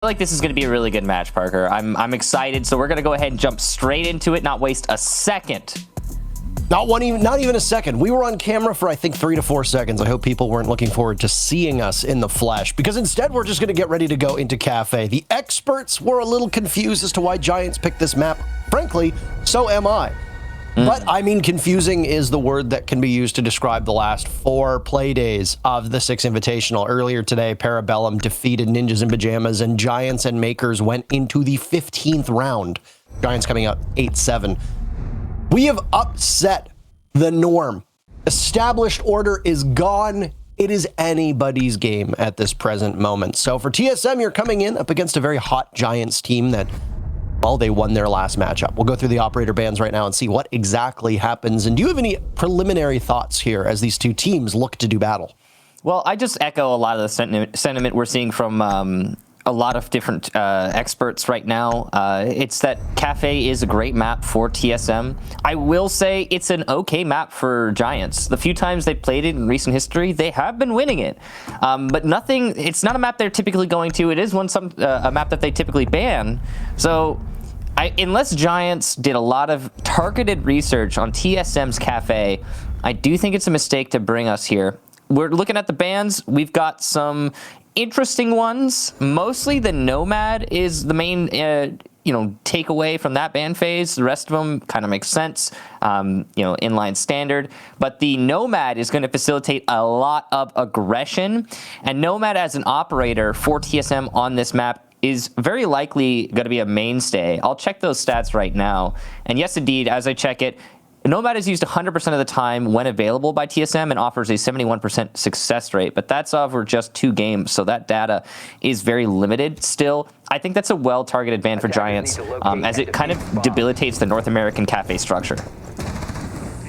feel like this is going to be a really good match, Parker. I'm excited, so we're going to go ahead and jump straight into it, not waste a second. Not even a second. We were on camera for, I think, 3 to 4 seconds. I hope people weren't looking forward to seeing us in the flesh, because instead we're just going to get ready to go into Kafe. The experts were a little confused as to why Giants picked this map. Frankly, so am I. But, I mean, confusing is the word that can be used to describe the last 4 play days of the 6 Invitational. Earlier today, Parabellum defeated Ninjas in Pajamas, and Giants and Makers went into the 15th round. Giants coming out 8-7. We have upset the norm. Established order is gone. It is anybody's game at this present moment. So for TSM, you're coming in up against a very hot Giants team that, well, they won their last matchup. We'll go through the operator bans right now and see what exactly happens. And do you have any preliminary thoughts here as these two teams look to do battle? Well, I just echo a lot of the sentiment we're seeing from a lot of different experts right now. It's that Kafe is a great map for TSM. I will say it's an okay map for Giants. The few times they played it in recent history, they have been winning it. But nothing, it's not a map they're typically going to. It is a map that they typically ban. So unless Giants did a lot of targeted research on TSM's Kafe, I do think it's a mistake to bring us here. We're looking at the bans. We've got some interesting ones. Mostly the Nomad is the main takeaway from that ban phase. The rest of them kind of makes sense, inline standard. But the Nomad is going to facilitate a lot of aggression, and Nomad as an operator for TSM on this map is very likely going to be a mainstay. I'll check those stats right now, and yes, indeed, as I check it, Nomad is used 100% of the time when available by TSM and offers a 71% success rate, but that's over just 2 games, so that data is very limited still. I think that's a well-targeted ban for Giants, as it kind of debilitates the North American Kafe structure.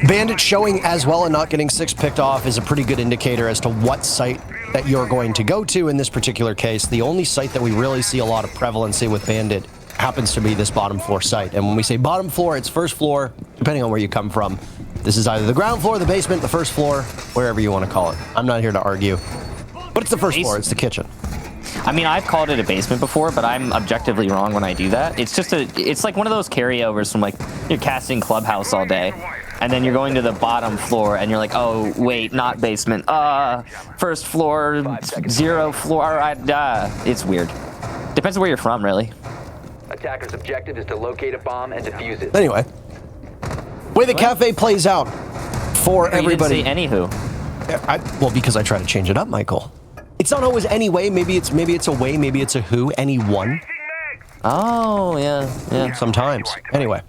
Bandit showing as well and not getting 6 picked off is a pretty good indicator as to what site that you're going to go to in this particular case. The only site that we really see a lot of prevalency with Bandit happens to be this bottom floor site. And when we say bottom floor, it's first floor, depending on where you come from. This is either the ground floor, the basement, the first floor, wherever you want to call it. I'm not here to argue, but it's the first floor, it's the kitchen. I mean, I've called it a basement before, but I'm objectively wrong when I do that. It's just it's like one of those carryovers from, like, you're casting Clubhouse all day, and then you're going to the bottom floor, and you're like, oh, wait, not basement. First floor, 0 floor, it's weird. Depends on where you're from, really. Attacker's objective is to locate a bomb and defuse it. Anyway, way the Kafe plays out for everybody. You didn't say anywho. Well, because I try to change it up, Michael. It's not always anyway. Maybe it's a way. Maybe it's a who. Anyone. Oh yeah. Sometimes. Anyway,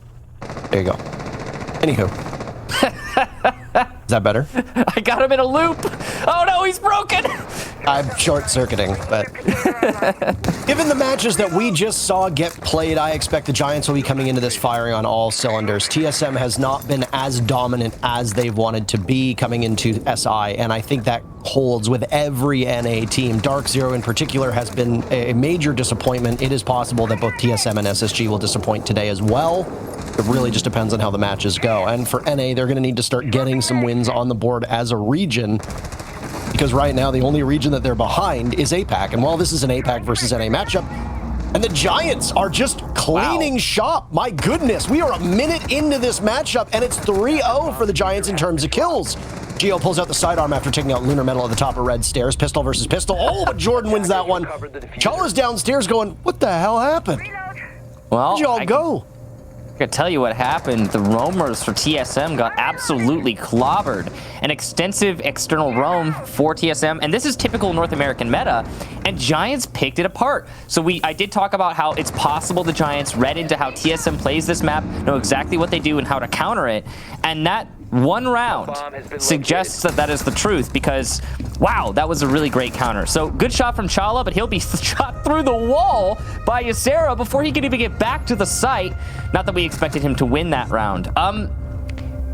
there you go. Anywho. Is that better? I got him in a loop. Oh no, he's broken. I'm short-circuiting, but given the matches that we just saw get played, I expect the Giants will be coming into this firing on all cylinders. TSM has not been as dominant as they've wanted to be coming into SI, and I think that holds with every NA team. Dark Zero in particular has been a major disappointment. It is possible that both TSM and SSG will disappoint today as well. It really just depends on how the matches go. And for NA, they're going to need to start getting some wins on the board as a region, because right now the only region that they're behind is APAC. And while this is an APAC versus NA matchup, and the Giants are just cleaning shop. My goodness, we are a minute into this matchup, and it's 3-0 for the Giants in terms of kills. Geo pulls out the sidearm after taking out Lunar Metal at the top of red stairs. Pistol versus pistol. Oh, but Jordan wins that one. Chala's downstairs going, what the hell happened? Well, where'd y'all go? I can tell you what happened. The roamers for TSM got absolutely clobbered. An extensive external roam for TSM, and this is typical North American meta, and Giants picked it apart. So I did talk about how it's possible the Giants read into how TSM plays this map, know exactly what they do and how to counter it, and that one round suggests that that is the truth, because wow, that was a really great counter. So good shot from Chala, but he'll be shot through the wall by Ysera before he can even get back to the site. Not that we expected him to win that round.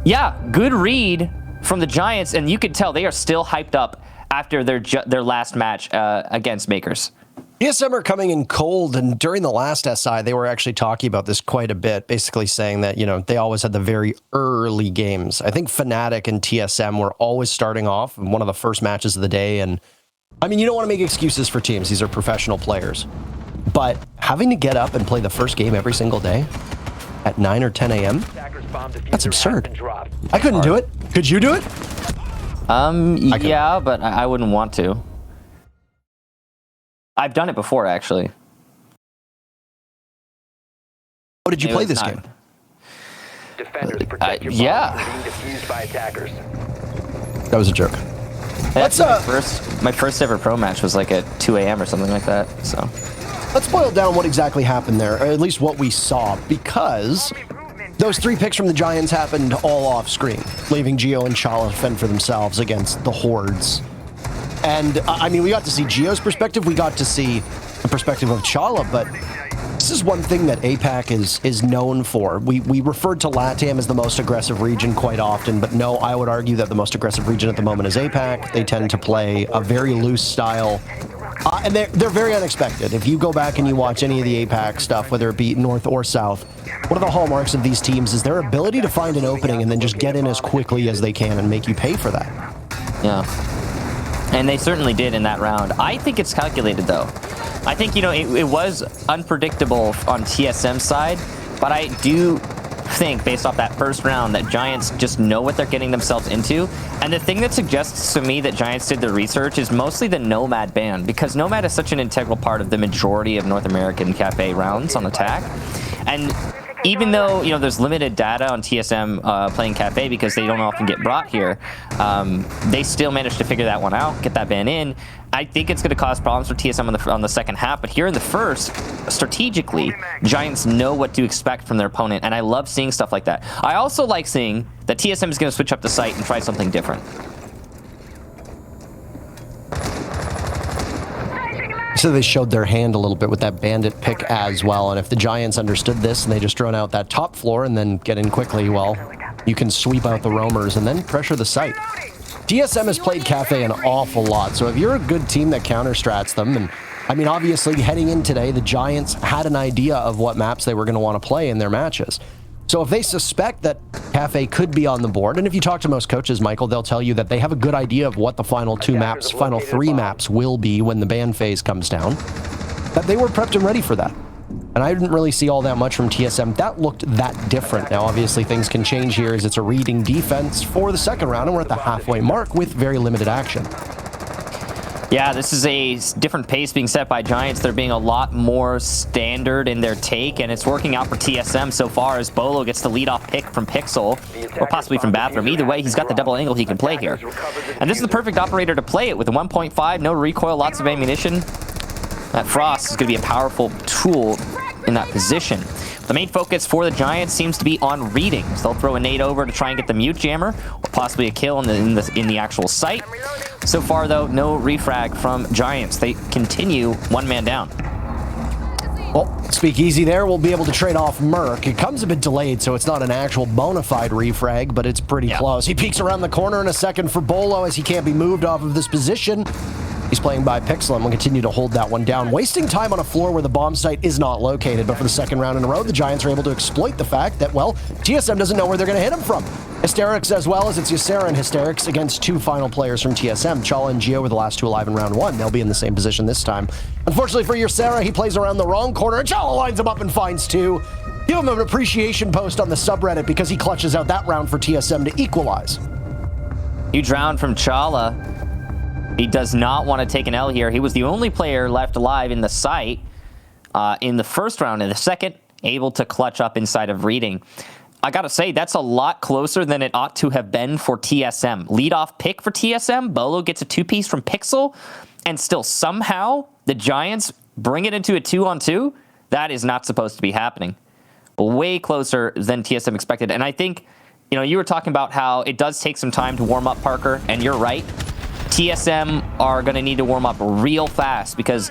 Yeah, good read from the Giants, and you could tell they are still hyped up after their last match against Makers. TSM are coming in cold, and during the last SI, they were actually talking about this quite a bit, basically saying that, they always had the very early games. I think Fnatic and TSM were always starting off in one of the first matches of the day, and I mean, you don't want to make excuses for teams. These are professional players. But having to get up and play the first game every single day at 9 or 10 a.m., that's absurd. I couldn't do it. Could you do it? Yeah, but I wouldn't want to. I've done it before, actually. How did you play this game? Defenders protect your yeah. bombs from being defused by attackers. That was a joke. That's my first ever pro match was like at 2 a.m. or something like that. So let's boil down what exactly happened there, or at least what we saw, because those 3 picks from the Giants happened all off screen, leaving Gio and Chala fend for themselves against the hordes. And I mean, we got to see Gio's perspective, we got to see the perspective of Chala, but this is one thing that APAC is known for. We referred to LATAM as the most aggressive region quite often, but no, I would argue that the most aggressive region at the moment is APAC. They tend to play a very loose style, and they're very unexpected. If you go back and you watch any of the APAC stuff, whether it be North or South, one of the hallmarks of these teams is their ability to find an opening and then just get in as quickly as they can and make you pay for that. yeah, and they certainly did in that round. I think it's calculated though. I think, you know, it was unpredictable on TSM's side, but I do think, based off that first round, that Giants just know what they're getting themselves into. And the thing that suggests to me that Giants did their research is mostly the Nomad ban, because Nomad is such an integral part of the majority of North American Cafe rounds on attack. And even though, you know, there's limited data on TSM playing Cafe because they don't often get brought here, they still managed to figure that one out, get that ban in. I think it's going to cause problems for TSM on the second half, but here in the first, strategically, Giants know what to expect from their opponent, and I love seeing stuff like that. I also like seeing that TSM is going to switch up the site and try something different. So they showed their hand a little bit with that bandit pick as well, and if the Giants understood this and they just drone out that top floor and then get in quickly, well, you can sweep out the roamers and then pressure the site. TSM has played Cafe an awful lot, so if you're a good team that counter-strats them, and I mean, obviously, heading in today, the Giants had an idea of what maps they were going to want to play in their matches. So if they suspect that Cafe could be on the board, and if you talk to most coaches, Michael, they'll tell you that they have a good idea of what the final 2 maps, final 3 maps will be when the ban phase comes down, that they were prepped and ready for that. And I didn't really see all that much from TSM that looked that different. Now, obviously, things can change here as it's a reading defense for the second round, and we're at the halfway mark with very limited action. Yeah, this is a different pace being set by Giants. They're being a lot more standard in their take, and it's working out for TSM so far as Beauloc gets the lead-off pick from Pixel, or possibly from Bathroom. Either way, he's got the double angle he can play here. And this is the perfect operator to play it with a 1.5, no recoil, lots of ammunition. That Frost is going to be a powerful tool in that position. The main focus for the Giants seems to be on reading. So they'll throw a nade over to try and get the mute jammer, or possibly a kill in the actual site. So far, though, no refrag from Giants. They continue one man down. Well, Speakeasy there will be able to trade off Merc. It comes a bit delayed, so it's not an actual bona fide refrag, but it's pretty close. He peeks around the corner in a second for Bolo as he can't be moved off of this position. He's playing by Pixel and will continue to hold that one down, wasting time on a floor where the bomb site is not located. But for the second round in a row, the Giants are able to exploit the fact that, well, TSM doesn't know where they're going to hit him from. Hysterics as well, as it's Ysera and Hysterics against 2 final players from TSM. Chala and Gio were the last 2 alive in round 1. They'll be in the same position this time. Unfortunately for Ysera, he plays around the wrong corner, and Chala lines him up and finds 2. Give him an appreciation post on the subreddit because he clutches out that round for TSM to equalize. Huge round from Chala. He does not want to take an L here. He was the only player left alive in the site in the first round. In the second, able to clutch up inside of reading. I gotta say, that's a lot closer than it ought to have been for TSM. Lead-off pick for TSM. Bolo gets a 2-piece from Pixel, and still somehow the Giants bring it into a 2-on-2. That is not supposed to be happening. Way closer than TSM expected. And I think, you know, you were talking about how it does take some time to warm up, Parker, and you're right. TSM are going to need to warm up real fast because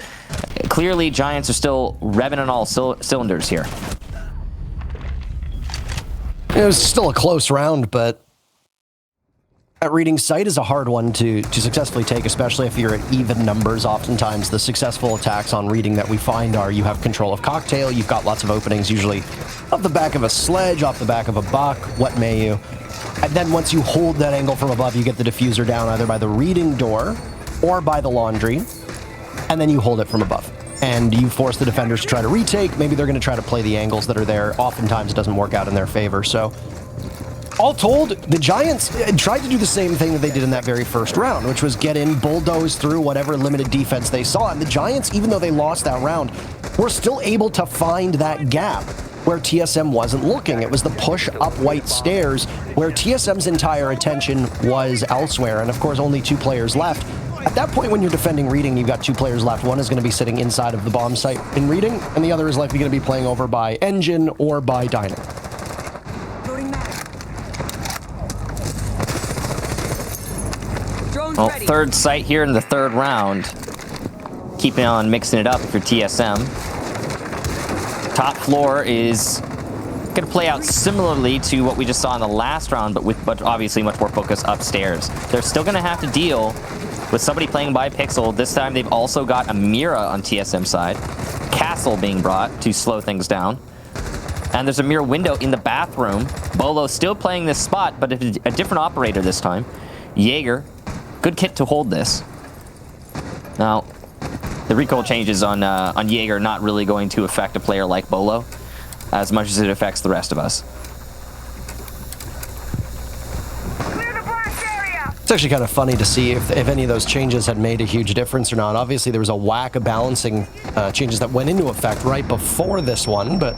clearly Giants are still revving on all cylinders here. It was still a close round, but that reading site is a hard one to successfully take, especially if you're at even numbers. Oftentimes, the successful attacks on reading that we find are you have control of cocktail, you've got lots of openings, usually off the back of a sledge, off the back of a buck, what may you. And then once you hold that angle from above, you get the diffuser down either by the reading door or by the laundry, and then you hold it from above. and you force the defenders to try to retake, maybe they're going to try to play the angles that are there. Oftentimes it doesn't work out in their favor. So all told, the Giants tried to do the same thing that they did in that very first round, which was get in, bulldoze through whatever limited defense they saw. And the Giants, even though they lost that round, were still able to find that gap where TSM wasn't looking. It was the push up white stairs where TSM's entire attention was elsewhere. And of course, only 2 players left. At that point, when you're defending reading, you've got 2 players left. One is going to be sitting inside of the bomb site in reading, and the other is likely going to be playing over by engine or by dining. Well, third site here in the third round. Keeping on mixing it up for TSM. Top floor is going to play out similarly to what we just saw in the last round, but obviously much more focus upstairs. They're still going to have to deal with somebody playing by Pixel. This time they've also got a Mira on TSM side. Castle being brought to slow things down. And there's a Mira window in the bathroom. Bolo still playing this spot, but a different operator this time. Jaeger. Good kit to hold this. Now, the recoil changes on Jaeger not really going to affect a player like Bolo as much as it affects the rest of us. Clear the blast area. It's actually kind of funny to see if any of those changes had made a huge difference or not. Obviously, there was a whack of balancing changes that went into effect right before this one, but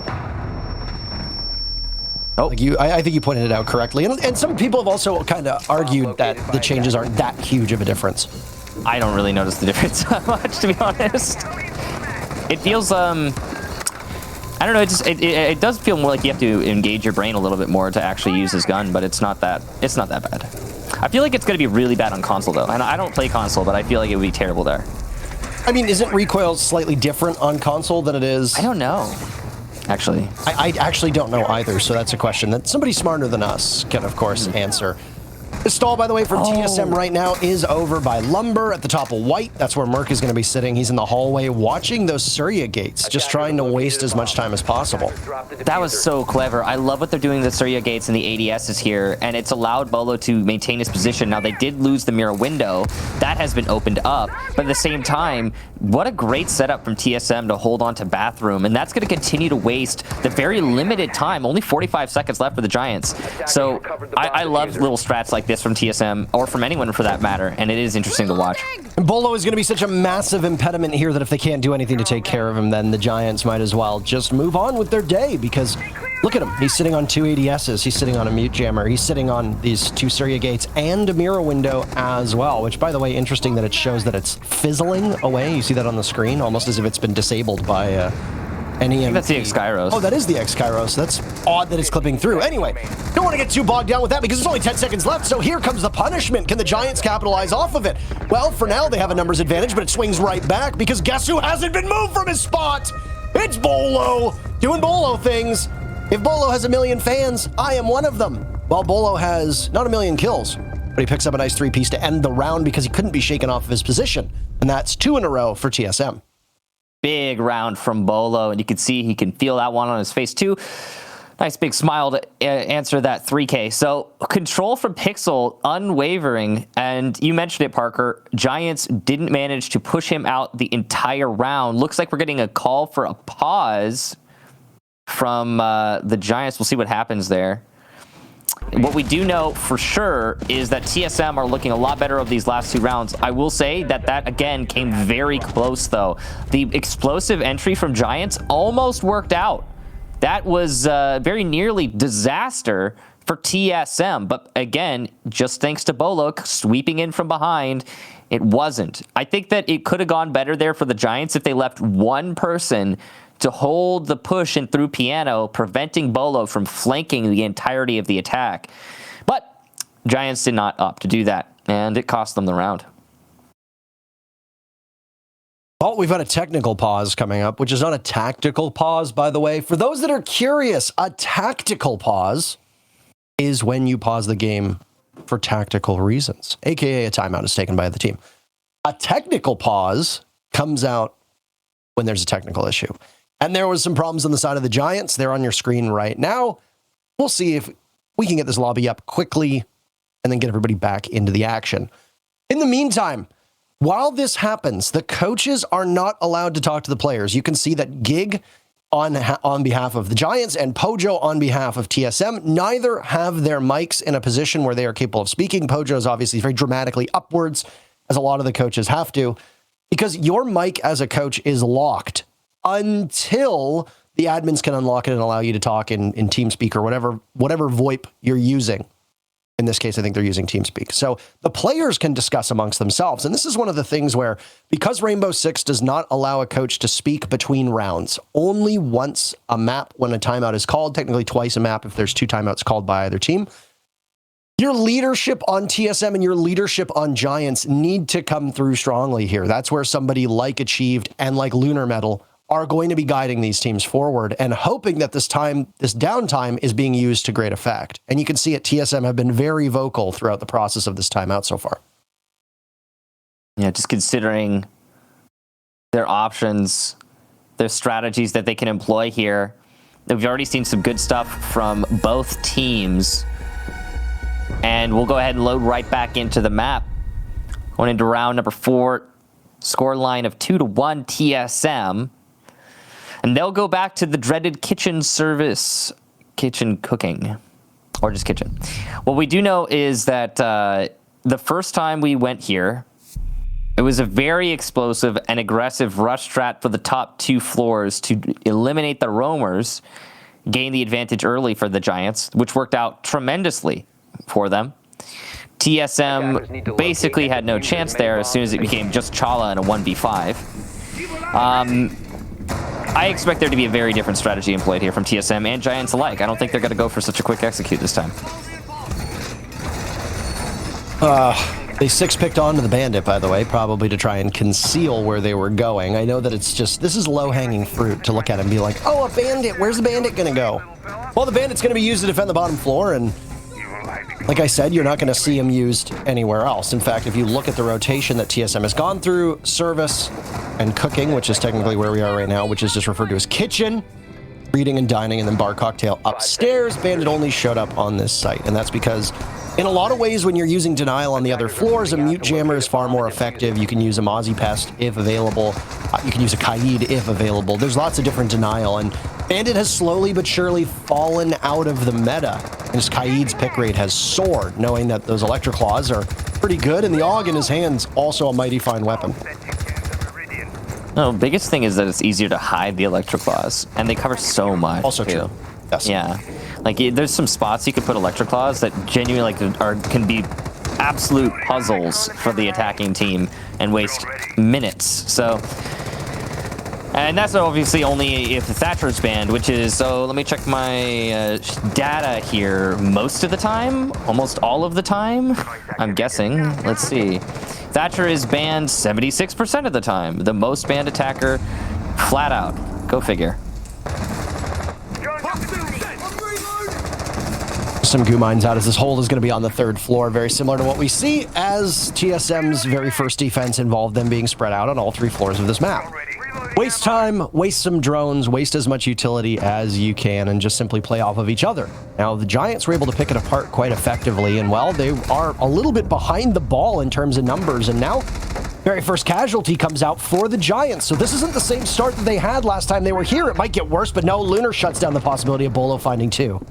like I think you pointed it out correctly. And some people have also kind of argued that the changes aren't that huge of a difference. I don't really notice the difference that much, to be honest. It feels, I don't know, it does feel more like you have to engage your brain a little bit more to actually use his gun, but it's not that bad. I feel like it's going to be really bad on console, though. And I don't play console, but I feel like it would be terrible there. I mean, isn't recoil slightly different on console than it is? I don't know. Actually, I actually don't know either, so that's a question that somebody smarter than us can, of course, answer. The stall, by the way, for TSM right now is over by Lumber at the top of White. That's where Merc is going to be sitting. He's in the hallway watching those Surya gates, just trying to waste as much time as possible. That was so clever. I love what they're doing with the Surya gates and the ADSs here, and it's allowed Bolo to maintain his position. Now, they did lose the Mira window. That has been opened up, but at the same time, what a great setup from TSM to hold on to Bathroom, and that's going to continue to waste the very limited time. Only 45 seconds left for the Giants. So I love little strats like this from TSM, or from anyone for that matter, and it is interesting to watch. And Bolo is going to be such a massive impediment here that if they can't do anything to take care of him, then the Giants might as well just move on with their day, because look at him. He's sitting on 2 ADSs. He's sitting on a mute jammer. He's sitting on these 2 Surya gates and a Mira window as well, which, by the way, interesting that it shows that it's fizzling away. You see that on the screen, almost as if it's been disabled by any. That's the X-Kairos. Oh, that is the X-Kairos. That's odd that it's clipping through. Anyway, don't want to get too bogged down with that because there's only 10 seconds left, so here comes the punishment. Can the Giants capitalize off of it? Well, for now, they have a numbers advantage, but it swings right back because guess who hasn't been moved from his spot? It's Bolo, doing Bolo things. If Bolo has 1 million fans, I am one of them. While Bolo has not 1 million kills, but he picks up a nice 3-piece to end the round because he couldn't be shaken off of his position. And that's 2 in a row for TSM. Big round from Bolo, and you can see he can feel that one on his face too. Nice big smile to answer that 3K. So control from Pixel, unwavering, and you mentioned it, Parker. Giants didn't manage to push him out the entire round. Looks like we're getting a call for a pause from the Giants. We'll see what happens there. What we do know for sure is that TSM are looking a lot better of these last 2 rounds. I will say that again came very close, though. The explosive entry from Giants almost worked out. That was very nearly disaster for TSM. But again, just thanks to Beauloc sweeping in from behind, it wasn't. I think that it could have gone better there for the Giants if they left one person to hold the push and through piano, preventing Bolo from flanking the entirety of the attack. But Giants did not opt to do that, and it cost them the round. Well, we've got a technical pause coming up, which is not a tactical pause, by the way. For those that are curious, a tactical pause is when you pause the game for tactical reasons, aka a timeout is taken by the team. A technical pause comes out when there's a technical issue. And there was some problems on the side of the Giants. They're on your screen right now. We'll see if we can get this lobby up quickly and then get everybody back into the action. In the meantime, While this happens, the coaches are not allowed to talk to the players. You can see that Gig on behalf of the Giants and Pojo on behalf of TSM, neither have their mics in a position where they are capable of speaking. Pojo is obviously very dramatically upwards, as a lot of the coaches have to, because your mic as a coach is locked until the admins can unlock it and allow you to talk in TeamSpeak or whatever VoIP you're using. In this case, I think they're using TeamSpeak. So the players can discuss amongst themselves. And this is one of the things where, because Rainbow Six does not allow a coach to speak between rounds, only once a map when a timeout is called, technically twice a map if there's 2 timeouts called by either team, your leadership on TSM and your leadership on Giants need to come through strongly here. That's where somebody like Achieved and like Lunar Metal are going to be guiding these teams forward and hoping that this downtime is being used to great effect. And you can see it, TSM have been very vocal throughout the process of this timeout so far. Yeah, just considering their options, their strategies that they can employ here. We've already seen some good stuff from both teams. And we'll go ahead and load right back into the map. Going into round number 4, score line of 2-1 TSM. And they'll go back to the dreaded kitchen service, kitchen cooking, or just kitchen. What we do know is that the first time we went here, it was a very explosive and aggressive rush strat for the top 2 floors to eliminate the roamers, gain the advantage early for the Giants, which worked out tremendously for them. TSM basically had no chance there as soon as it became just Chala and a 1v5. I expect there to be a very different strategy employed here from TSM and Giants alike. I don't think they're going to go for such a quick execute this time. They 6-picked onto the Bandit, by the way, probably to try and conceal where they were going. I know that it's just, this is low-hanging fruit to look at and be like, oh, a Bandit, where's the Bandit going to go? Well, the Bandit's going to be used to defend the bottom floor, and like I said, you're not going to see him used anywhere else. In fact, if you look at the rotation that TSM has gone through, service and cooking, which is technically where we are right now, which is just referred to as kitchen, reading and dining, and then bar cocktail upstairs, Bandit only showed up on this site. And that's because in a lot of ways, when you're using denial on the other floors, a mute jammer is far more effective. You can use a Mozzie Pest if available. You can use a Kaid if available. There's lots of different denial, and Bandit has slowly but surely fallen out of the meta. And his Kaid's pick rate has soared, knowing that those Electric Claws are pretty good, and the AUG in his hand's also a mighty fine weapon. No, biggest thing is that it's easier to hide the Electric Claws, and they cover so much. Also too. True. Yes. Yeah. Like, there's some spots you could put Electric Claws that genuinely can be absolute puzzles for the attacking team and waste minutes. So, and that's obviously only if the Thatcher's banned, which is, so let me check my data here. Most of the time, almost all of the time, I'm guessing. Let's see. Thatcher is banned 76% of the time. The most banned attacker, flat out. Go figure. Some goo mines out as this hold is going to be on the 3rd floor, very similar to what we see as TSM's very first defense involved them being spread out on all 3 floors of this map. Waste time, waste some drones, waste as much utility as you can, and just simply play off of each other. Now, the Giants were able to pick it apart quite effectively, and well, they are a little bit behind the ball in terms of numbers, and now very first casualty comes out for the Giants. So this isn't the same start that they had last time they were here. It might get worse, but no, Lunar shuts down the possibility of Beauloc finding 2.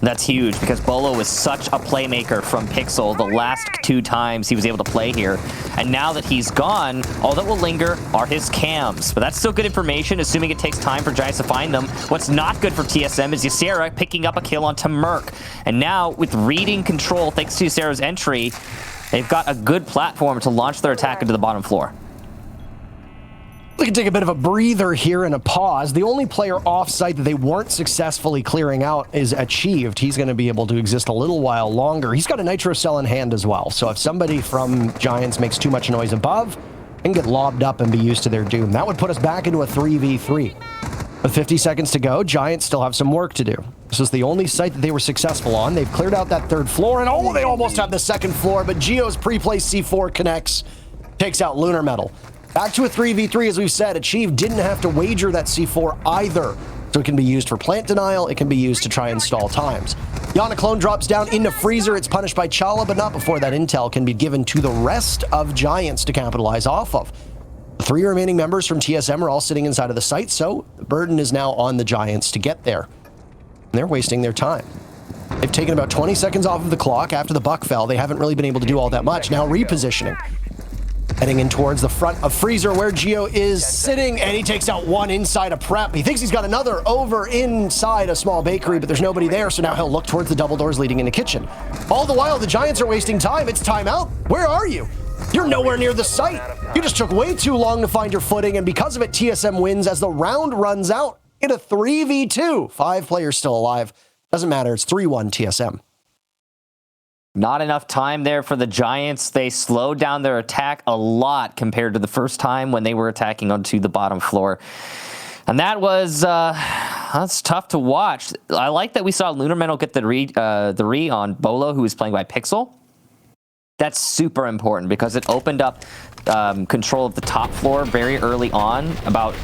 That's huge because Beauloc was such a playmaker from Pixel the last 2 times he was able to play here. And now that he's gone, all that will linger are his cams. But that's still good information, assuming it takes time for Giants to find them. What's not good for TSM is Ysera picking up a kill onto Merc. And now, with reading control, thanks to Ysera's entry, they've got a good platform to launch their attack into the bottom floor. We can take a bit of a breather here and a pause. The only player off-site that they weren't successfully clearing out is Achieved. He's going to be able to exist a little while longer. He's got a Nitro Cell in hand as well. So if somebody from Giants makes too much noise above, they can get lobbed up and be used to their doom. That would put us back into a 3v3. With 50 seconds to go, Giants still have some work to do. This is the only site that they were successful on. They've cleared out that 3rd floor, and oh, they almost have the 2nd floor, but Geo's pre-placed C4 connects, takes out Lunar Metal. Back to a 3v3, as we've said. Achieved didn't have to wager that C4 either. So it can be used for plant denial, it can be used to try and stall times. Yana Clone drops down into Freezer. It's punished by Chala, but not before that intel can be given to the rest of Giants to capitalize off of. The 3 remaining members from TSM are all sitting inside of the site, so the burden is now on the Giants to get there. And they're wasting their time. They've taken about 20 seconds off of the clock after the buck fell. They haven't really been able to do all that much. Now repositioning. Heading in towards the front of Freezer where Geo is sitting, and he takes out one inside a prep. He thinks he's got another over inside a small bakery, but there's nobody there, so now he'll look towards the double doors leading in the kitchen. All the while, the Giants are wasting time. It's timeout. Where are you? You're nowhere near the site. You just took way too long to find your footing, and because of it, TSM wins as the round runs out in a 3v2. 5 players still alive. Doesn't matter. It's 3-1 TSM. Not enough time there for the Giants. They slowed down their attack a lot compared to the first time when they were attacking onto the bottom floor. And that was, that's tough to watch. I like that we saw Lunar Metal get the re on Beauloc, who was playing by Pixel. That's super important because it opened up control of the top floor very early on, about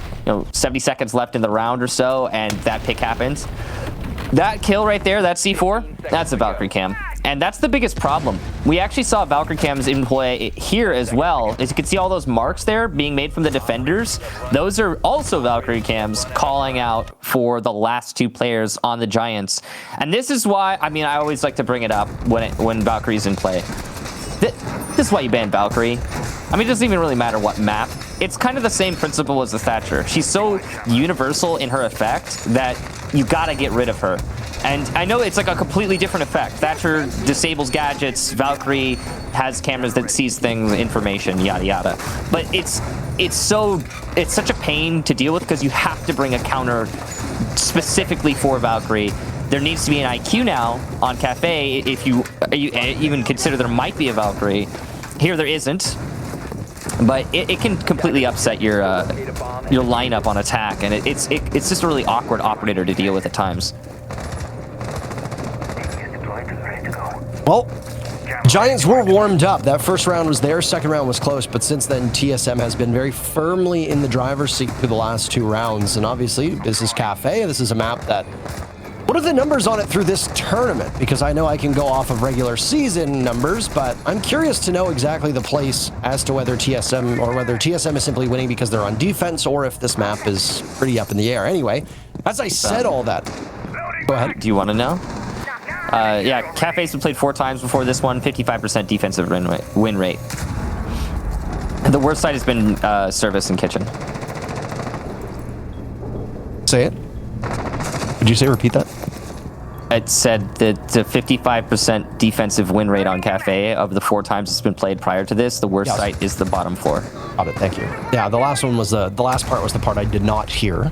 70 seconds left in the round or so, and that pick happens. That kill right there, that C4, that's a Valkyrie cam. And that's the biggest problem. We actually saw Valkyrie cams in play here as well. As you can see all those marks there being made from the defenders, those are also Valkyrie cams calling out for the last 2 players on the Giants. And this is why, I mean, I always like to bring it up when Valkyrie's in play. This is why you ban Valkyrie. I mean, it doesn't even really matter what map. It's kind of the same principle as the Thatcher. She's so universal in her effect that you gotta get rid of her. And I know it's like a completely different effect. Thatcher disables gadgets, Valkyrie has cameras that sees things, information, yada yada. But it's such a pain to deal with because you have to bring a counter specifically for Valkyrie. There needs to be an IQ now on Kafe if you even consider there might be a Valkyrie. Here there isn't, but it can completely upset your lineup on attack, and it's just a really awkward operator to deal with at times. Well, Giants were warmed up. That first round was there, second round was close, but since then TSM has been very firmly in the driver's seat for the last 2 rounds, and obviously this is Kafe. This is a map that... What are the numbers on it through this tournament? Because I know I can go off of regular season numbers, but I'm curious to know exactly the place as to whether TSM is simply winning because they're on defense or if this map is pretty up in the air. Anyway, as I said all that, go ahead. Do you want to know? Yeah, Kafe's been played 4 times before this one, 55% defensive win rate. The worst side has been service and kitchen. Say it. Did you say repeat that? It said that the 55% defensive win rate on Kafe of the 4 times it's been played prior to this, the worst site is the bottom floor. Got it, thank you. Yeah, the last one was the last part was the part I did not hear.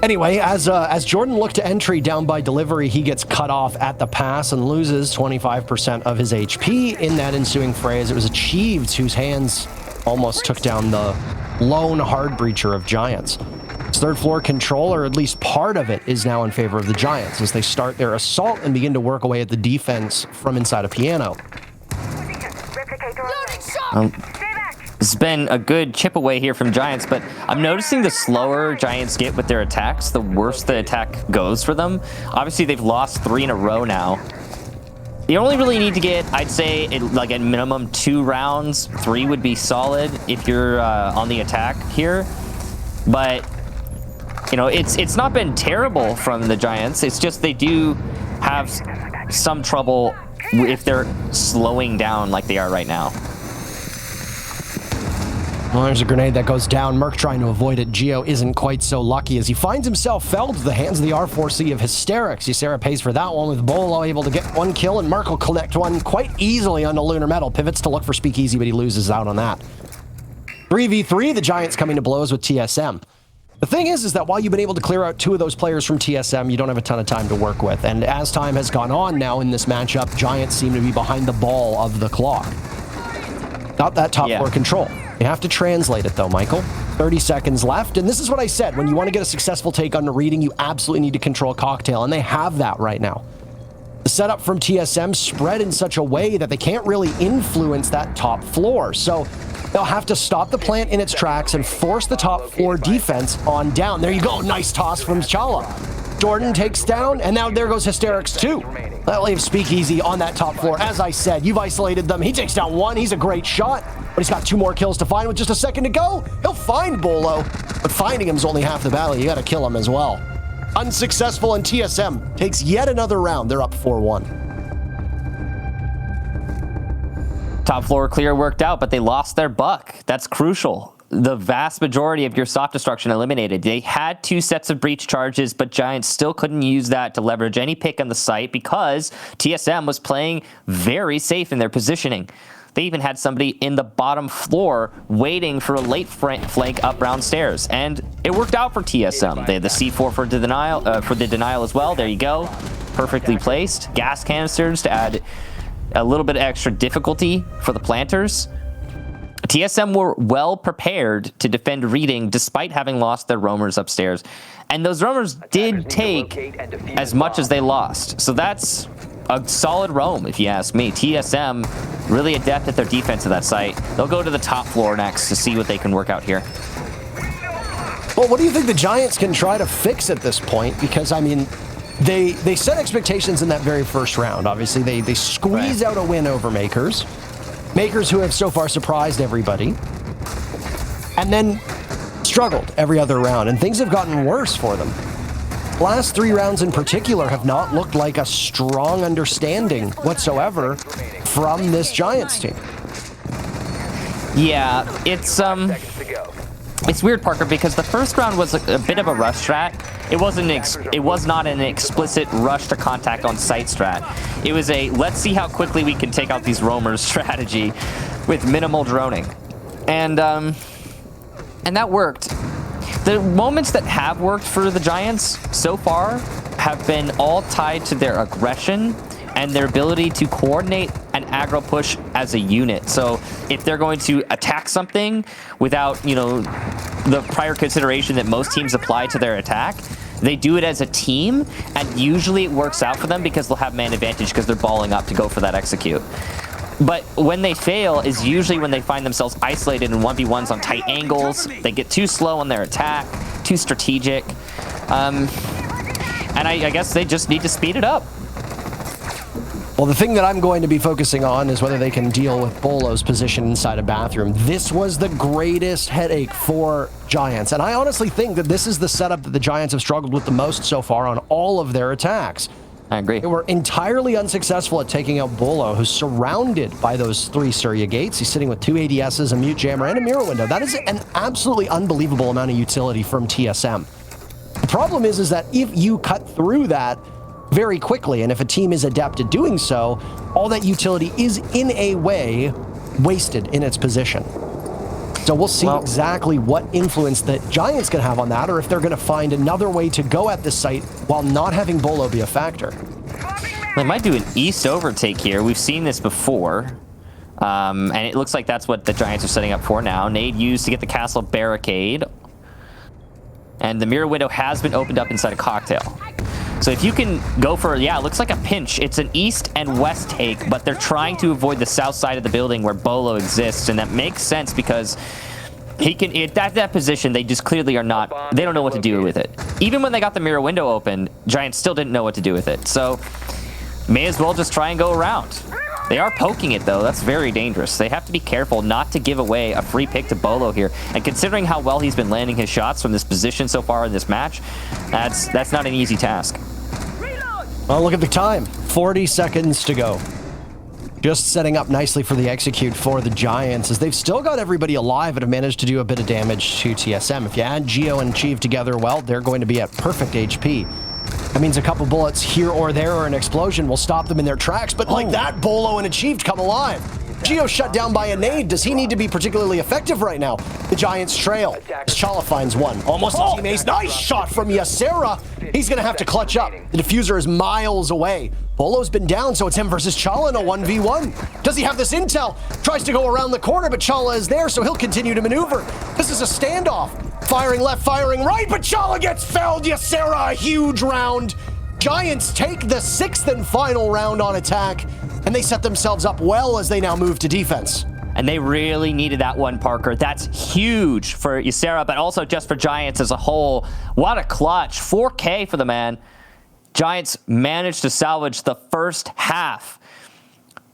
Anyway, as Jordan looked to entry down by delivery, he gets cut off at the pass and loses 25% of his HP in that ensuing fray as it was Achieved whose hands almost took down the lone hard breacher of Giants. Third floor control, or at least part of it, is now in favor of the Giants as they start their assault and begin to work away at the defense from inside a piano. It's been a good chip away here from Giants, but I'm noticing the slower Giants get with their attacks, the worse the attack goes for them. Obviously, they've lost 3 in a row now. You only really need to get, I'd say, like at minimum 2 rounds. 3 would be solid if you're on the attack here. But it's not been terrible from the Giants. It's just they do have some trouble if they're slowing down like they are right now. Well, there's a grenade that goes down. Merc trying to avoid it. Geo isn't quite so lucky as he finds himself felled to the hands of the R4C of Hysterics. Ysera pays for that one with Beauloc able to get 1 kill, and Merc will collect one quite easily onto Lunar Metal. Pivots to look for Speakeasy, but he loses out on that. 3v3, the Giants coming to blows with TSM. The thing is that while you've been able to clear out 2 of those players from TSM, you don't have a ton of time to work with. And as time has gone on now in this matchup, Giants seem to be behind the ball of the clock. Got that top floor control. You have to translate it though, Michael. 30 seconds left, and this is what I said. When you want to get a successful take on the reading, you absolutely need to control Cocktail, and they have that right now. The setup from TSM spread in such a way that they can't really influence that top floor. So they'll have to stop the plant in its tracks and force the top floor defense on down. There you go. Nice toss from Chala. Jordan takes down, and now there goes Hysterics too. That'll leave Speakeasy on that top floor. As I said, you've isolated them. He takes down one. He's a great shot, but he's got 2 more kills to find with just a second to go. He'll find Beauloc, but finding him is only half the battle. You got to kill him as well. Unsuccessful, and TSM takes yet another round. They're up 4-1. Top floor clear worked out, but they lost their buck. That's crucial. The vast majority of your soft destruction eliminated. They had 2 sets of breach charges, but Giants still couldn't use that to leverage any pick on the site because TSM was playing very safe in their positioning. They even had somebody in the bottom floor waiting for a late flank up round stairs, and it worked out for TSM. They had the C4 for the denial as well. There you go, perfectly placed. Gas canisters to add a little bit of extra difficulty for the planters. TSM were well prepared to defend reading despite having lost their roamers upstairs. And those roamers did take as much as they lost. So that's a solid roam, if you ask me. TSM really adept at their defense of that site. They'll go to the top floor next to see what they can work out here. Well, what do you think the Giants can try to fix at this point? Because, I mean, they set expectations in that very first round. Obviously, they squeeze out a win over Makers. Makers who have so far surprised everybody. And then struggled every other round. And things have gotten worse for them. Last 3 rounds in particular have not looked like a strong understanding whatsoever from this Giants team. Yeah, it's weird, Parker, because the first round was a bit of a rush strat. It was not an explicit rush to contact on site strat. It was a let's see how quickly we can take out these roamers strategy with minimal droning, and that worked. The moments that have worked for the Giants so far have been all tied to their aggression and their ability to coordinate an aggro push as a unit. So if they're going to attack something without, you know, the prior consideration that most teams apply to their attack, they do it as a team, and usually it works out for them because they'll have man advantage because they're balling up to go for that execute. But when they fail is usually when they find themselves isolated in 1v1s on tight angles. They get too slow on their attack, too strategic. And I guess they just need to speed it up. Well, the thing that I'm going to be focusing on is whether they can deal with Beauloc's position inside a bathroom. This was the greatest headache for Giants, and I honestly think that this is the setup that the Giants have struggled with the most so far on all of their attacks. I agree. They were entirely unsuccessful at taking out Beauloc, who's surrounded by those 3 Surya gates. He's sitting with 2 ADSs, a mute jammer, and a mirror window. That is an absolutely unbelievable amount of utility from TSM. The problem is that if you cut through that very quickly, and if a team is adept at doing so, all that utility is in a way wasted in its position. So we'll see exactly what influence the Giants can have on that, or if they're going to find another way to go at this site while not having Beauloc be a factor. They might do an east overtake here. We've seen this before. And it looks like that's what the Giants are setting up for now. Nade used to get the castle barricade. And the mirror window has been opened up inside a cocktail. So if you can go for, yeah, it looks like a pinch. It's an east and west take, but they're trying to avoid the south side of the building where Beauloc exists, and that makes sense because he can, at that position, they just clearly are not, they don't know what to do with it. Even when they got the mirror window open, Giants still didn't know what to do with it. So may as well just try and go around. They are poking it, though. That's very dangerous. They have to be careful not to give away a free pick to Beauloc here. And considering how well he's been landing his shots from this position so far in this match, that's not an easy task. Well, look at the time. 40 seconds to go. Just setting up nicely for the execute for the Giants, as they've still got everybody alive and have managed to do a bit of damage to TSM. If you add Geo and Chief together, well, they're going to be at perfect HP. That means a couple bullets here or there or an explosion will stop them in their tracks, but like that, Beauloc and Achieved come alive. Geo shut down by a nade. Does he need to be particularly effective right now? The Giants trail. As Chala finds one. Almost a team ace. Nice shot from Yasera. He's going to have to clutch up. The diffuser is miles away. Beauloc's been down, so it's him versus Chala in a 1v1. Does he have this intel? Tries to go around the corner, but Chala is there, so he'll continue to maneuver. This is a standoff. Firing left, firing right, but Chala gets felled. Yasera, a huge round. Giants take the 6th and final round on attack, and they set themselves up well as they now move to defense. And they really needed that one, Parker. That's huge for Ysera, but also just for Giants as a whole. What a clutch. 4K for the man. Giants managed to salvage the first half.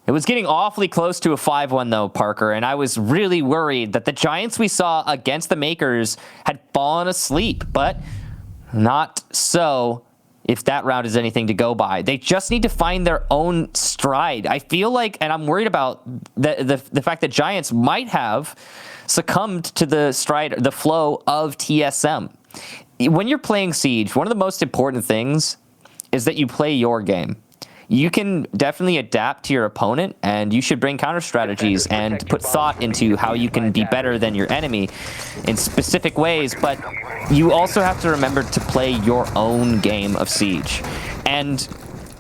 It was getting awfully close to a 5-1, though, Parker, and I was really worried that the Giants we saw against the Makers had fallen asleep, but not so if that round is anything to go by. They just need to find their own stride. I feel like, and I'm worried about the fact that Giants might have succumbed to the stride, the flow of TSM. When you're playing Siege, one of the most important things is that you play your game. You can definitely adapt to your opponent, and you should bring counter strategies and put thought into how you can be better than your enemy in specific ways, but you also have to remember to play your own game of Siege. And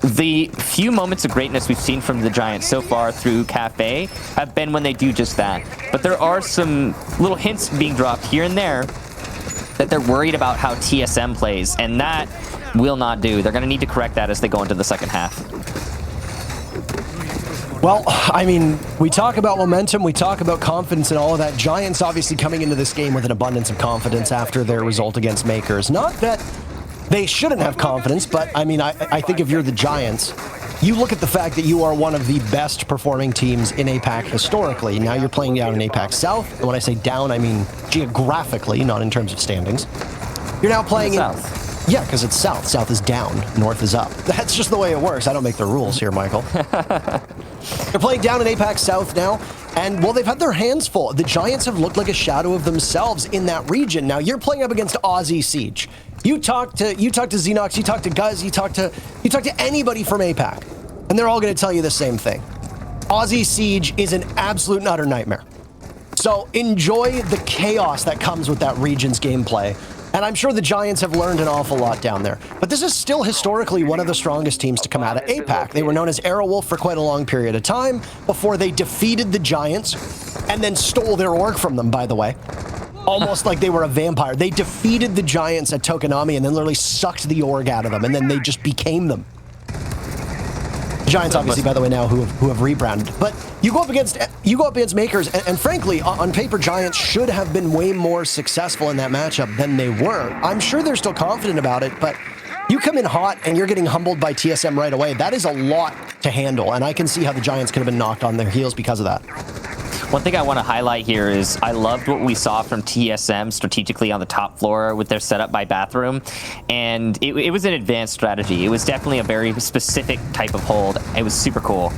the few moments of greatness we've seen from the Giants so far through Kafe have been when they do just that. But there are some little hints being dropped here and there that they're worried about how TSM plays, and that will not do. They're going to need to correct that as they go into the second half. Well, I mean, we talk about momentum, we talk about confidence and all of that. Giants obviously coming into this game with an abundance of confidence after their result against Makers. Not that they shouldn't have confidence, but I mean, I think if you're the Giants, you look at the fact that you are one of the best performing teams in APAC historically. Now you're playing down in APAC South. And when I say down, I mean geographically, not in terms of standings. You're now playing in South. Yeah, because it's south. South is down, north is up. That's just the way it works. I don't make the rules here, Michael. They're playing down in APAC South now, and, well, they've had their hands full. The Giants have looked like a shadow of themselves in that region. Now, you're playing up against Aussie Siege. You talk to Xenox, you talk to Guz, you talk to anybody from APAC, and they're all going to tell you the same thing. Aussie Siege is an absolute and utter nightmare. So enjoy the chaos that comes with that region's gameplay. And I'm sure the Giants have learned an awful lot down there. But this is still historically one of the strongest teams to come out of APAC. They were known as Aerowolf for quite a long period of time before they defeated the Giants and then stole their org from them, by the way. Almost like they were a vampire. They defeated the Giants at Tokonami and then literally sucked the org out of them, and then they just became them. Giants, obviously, by the way, now who have rebranded. But you go up against Makers, and frankly, on paper, Giants should have been way more successful in that matchup than they were. I'm sure they're still confident about it, but you come in hot and you're getting humbled by TSM right away. That is a lot to handle, and I can see how the Giants could have been knocked on their heels because of that. One thing I want to highlight here is I loved what we saw from TSM strategically on the top floor with their setup by bathroom, and it was an advanced strategy. It was definitely a very specific type of hold. It was super cool.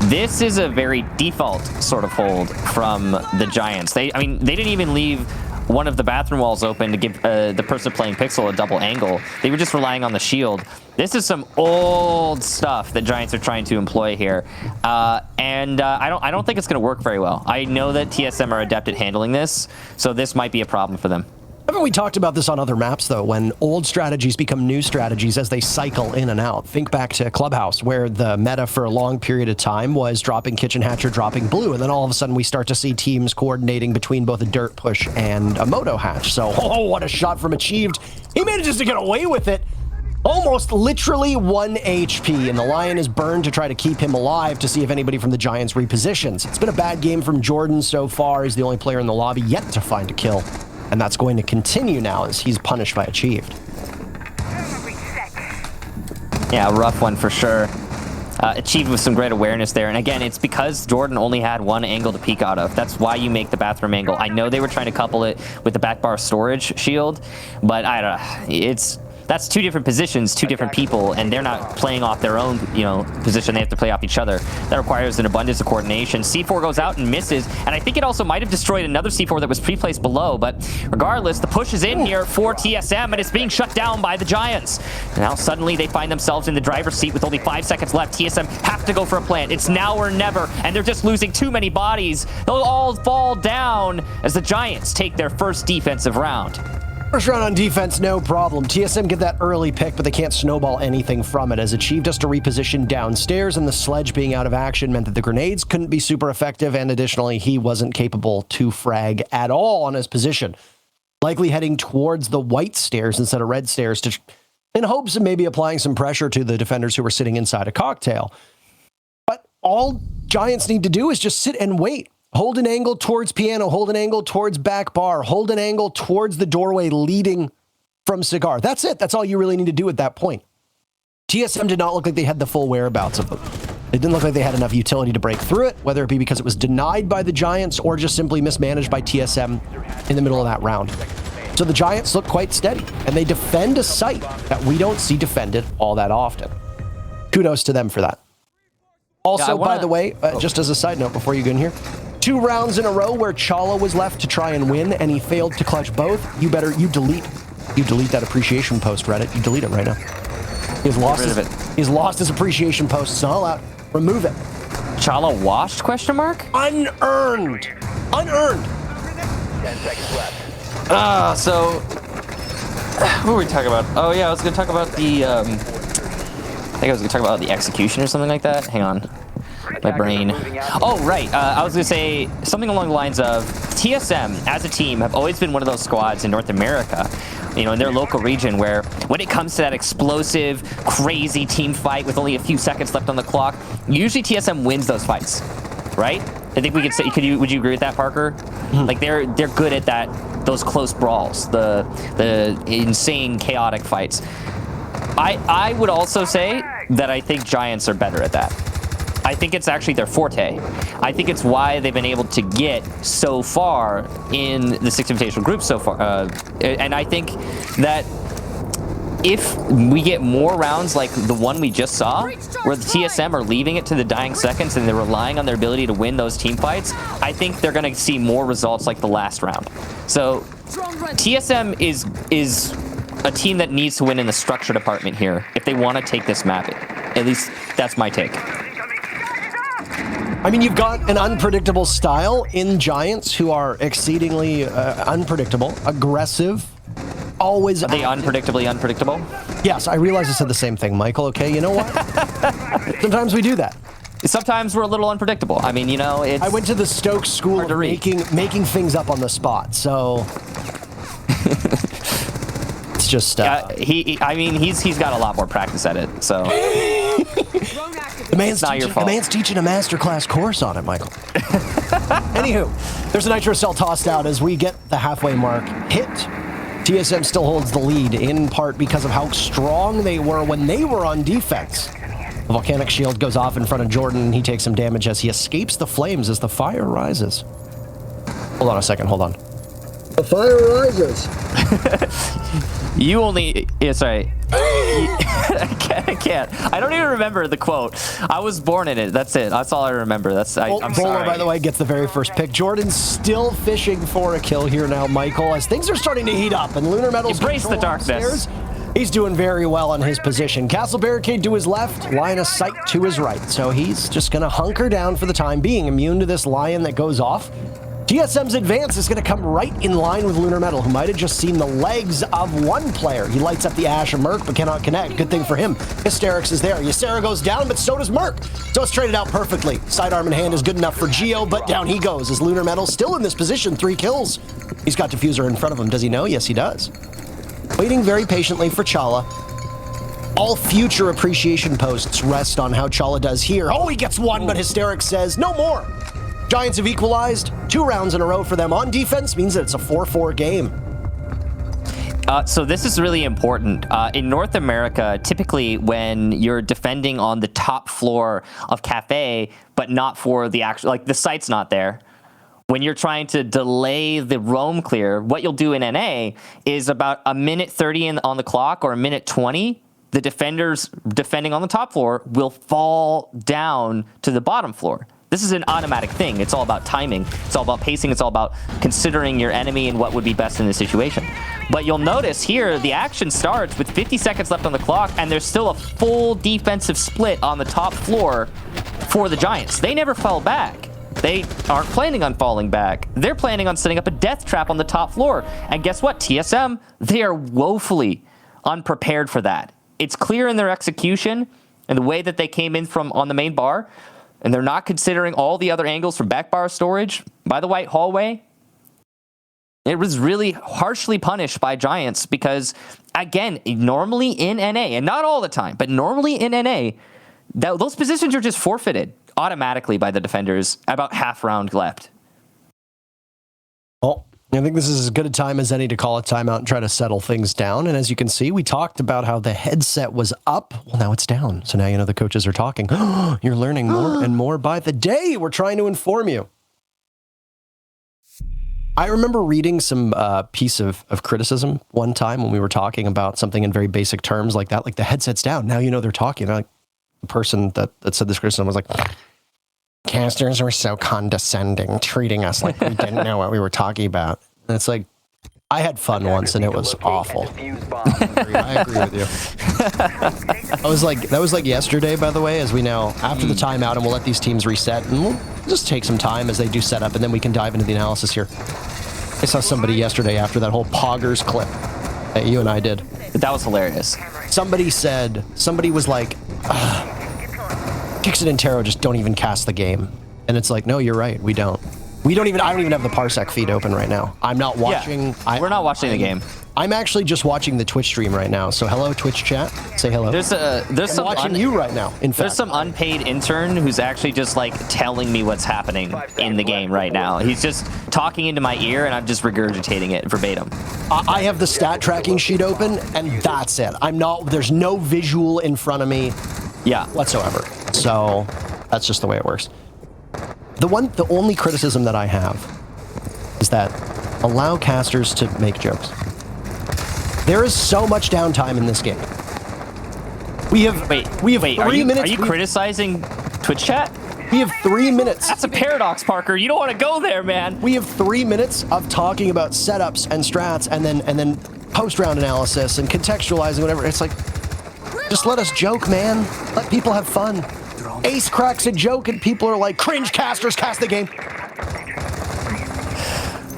This is a very default sort of hold from the Giants. They didn't even leave one of the bathroom walls open to give the person playing Pixel a double angle. They were just relying on the shield. This is some old stuff that Giants are trying to employ here, and I don't think it's going to work very well. I know that TSM are adept at handling this, so this might be a problem for them. Haven't we talked about this on other maps, though, when old strategies become new strategies as they cycle in and out? Think back to Clubhouse, where the meta for a long period of time was dropping Kitchen Hatcher, dropping Blue, and then all of a sudden we start to see teams coordinating between both a Dirt Push and a Moto Hatch. So, oh, what a shot from Achieved. He manages to get away with it. Almost literally 1 HP, and the Lion is burned to try to keep him alive to see if anybody from the Giants repositions. It's been a bad game from Jordan so far. He's the only player in the lobby yet to find a kill. And that's going to continue now as he's punished by Achieved. Yeah, a rough one for sure. Achieved with some great awareness there. And again, it's because Jordan only had one angle to peek out of. That's why you make the bathroom angle. I know they were trying to couple it with the back bar storage shield, but I don't know. That's two different positions, two different people, and they're not playing off their own, position. They have to play off each other. That requires an abundance of coordination. C4 goes out and misses, and I think it also might have destroyed another C4 that was pre-placed below, but regardless, the push is in here for TSM, and it's being shut down by the Giants. Now suddenly they find themselves in the driver's seat with only 5 seconds left. TSM have to go for a plant. It's now or never, and they're just losing too many bodies. They'll all fall down as the Giants take their first defensive round. First round on defense, no problem. TSM get that early pick, but they can't snowball anything from it, as Achieved us to reposition downstairs, and the sledge being out of action meant that the grenades couldn't be super effective, and additionally, he wasn't capable to frag at all on his position. Likely heading towards the white stairs instead of red stairs in hopes of maybe applying some pressure to the defenders who were sitting inside a cocktail. But all Giants need to do is just sit and wait. Hold an angle towards piano. Hold an angle towards back bar. Hold an angle towards the doorway leading from cigar. That's it. That's all you really need to do at that point. TSM did not look like they had the full whereabouts of them. It didn't look like they had enough utility to break through it, whether it be because it was denied by the Giants or just simply mismanaged by TSM in the middle of that round. So the Giants look quite steady, and they defend a site that we don't see defended all that often. Kudos to them for that. Also, by the way, just as a side note before you go in here, 2 rounds in a row where Chala was left to try and win, and he failed to clutch both. You delete that appreciation post, Reddit. You delete it right now. He's lost his appreciation post. It's not allowed. Remove it. Chala washed? Question mark? Unearned. Unearned. 10 seconds left. So what were we talking about? Oh yeah, I was gonna talk about the I think I was gonna talk about the execution or something like that. Hang on. My brain. Oh, right. I was going to say something along the lines of TSM as a team have always been one of those squads in North America, you know, in their local region where when it comes to that explosive, crazy team fight with only a few seconds left on the clock, usually TSM wins those fights, right? I think we could say, would you agree with that, Parker? Like they're good at that, those close brawls, the insane, chaotic fights. I would also say that I think Giants are better at that. I think it's actually their forte. I think it's why they've been able to get so far in the 6 Invitational group so far. And I think that if we get more rounds like the one we just saw, where the TSM are leaving it to the dying seconds and they're relying on their ability to win those team fights, I think they're going to see more results like the last round. So TSM is a team that needs to win in the structure department here if they want to take this map. At least that's my take. I mean, you've got an unpredictable style in Giants who are exceedingly unpredictable, aggressive, always... Are they unpredictably unpredictable? Yes, I realize I said the same thing, Michael, okay? You know what? Sometimes we do that. Sometimes we're a little unpredictable. I mean, you know, it's... I went to the Stokes school of making things up on the spot, so... It's just... I mean, he's got a lot more practice at it, so... The man's teaching a masterclass course on it, Michael. Anywho, there's a nitro cell tossed out as we get the halfway mark hit. TSM still holds the lead, in part because of how strong they were when they were on defense. The volcanic shield goes off in front of Jordan, and he takes some damage as he escapes the flames as the fire rises. Hold on a second, hold on. The fire rises. You only... Yeah, sorry. I can't. I don't even remember the quote. I was born in it. That's it. That's all I remember. I'm Bowler, sorry. by the way, gets the very first pick. Jordan's still fishing for a kill here now, Michael, as things are starting to heat up. And Lunar Metal's embrace the darkness. He's doing very well on his position. Castle barricade to his left, line of sight to his right. So he's just going to hunker down for the time being, immune to this lion that goes off. TSM's advance is going to come right in line with Lunar Metal, who might have just seen the legs of one player. He lights up the Ash of Merc, but cannot connect. Good thing for him. Hysterix is there. Ysera goes down, but so does Merc. So it's traded out perfectly. Sidearm in hand is good enough for Geo, but down he goes as Lunar Metal still in this position. 3 kills. He's got Diffuser in front of him. Does he know? Yes, he does. Waiting very patiently for Chala. All future appreciation posts rest on how Chala does here. Oh, he gets one, but Hysterix says no more. Giants have equalized. 2 rounds in a row for them on defense means that it's a 4-4 game. So this is really important. In North America, typically when you're defending on the top floor of Kafe, but not for the actual, like the site's not there, when you're trying to delay the roam clear, what you'll do in NA is about a minute 30 on the clock or a minute 20, the defenders defending on the top floor will fall down to the bottom floor. This is an automatic thing. It's all about timing. It's all about pacing. It's all about considering your enemy and what would be best in this situation. But you'll notice here, the action starts with 50 seconds left on the clock, and there's still a full defensive split on the top floor for the Giants. They never fell back. They aren't planning on falling back. They're planning on setting up a death trap on the top floor. And guess what? TSM, they are woefully unprepared for that. It's clear in their execution and the way that they came in from on the main bar, and they're not considering all the other angles from back bar storage by the white hallway. It was really harshly punished by Giants because, again, normally in NA, and not all the time, but normally in NA, those positions are just forfeited automatically by the defenders about half round left. Well, I think this is as good a time as any to call a timeout and try to settle things down. And as you can see, we talked about how the headset was up. Well, now it's down. So now you know the coaches are talking. You're learning more and more by the day. We're trying to inform you. I remember reading some piece of criticism one time when we were talking about something in very basic terms like that, like the headset's down. Now you know they're talking. Like, the person that said this criticism was like, casters were so condescending, treating us like we didn't know what we were talking about. And it's like, I had fun once and it was awful. I agree with you. That was like yesterday, by the way, as we now, after the timeout, and we'll let these teams reset, and we'll just take some time as they do set up, and then we can dive into the analysis here. I saw somebody yesterday after that whole Poggers clip that you and I did. That was hilarious. Somebody was like, Kixit and Taro just don't even cast the game. And it's like, no, you're right, we don't. I don't even have the Parsec feed open right now. I'm not watching. Yeah, we're not watching the game. I'm actually just watching the Twitch stream right now. So hello, Twitch chat. Say hello. I'm watching you right now. In fact, there's some unpaid intern who's actually just like telling me what's happening in the game right now. He's just talking into my ear, and I'm just regurgitating it verbatim. I have the stat tracking sheet open, and that's it. There's no visual in front of me. Yeah. Whatsoever. So that's just the way it works. The only criticism that I have is that allow casters to make jokes. There is so much downtime in this game. We have 3 minutes. Are you criticizing Twitch chat? We have 3 minutes. That's a paradox, Parker. You don't want to go there, man. We have 3 minutes of talking about setups and strats, and then post-round analysis and contextualizing whatever. It's like, just let us joke, man. Let people have fun. Ace cracks a joke and people are like, cringe casters, cast the game.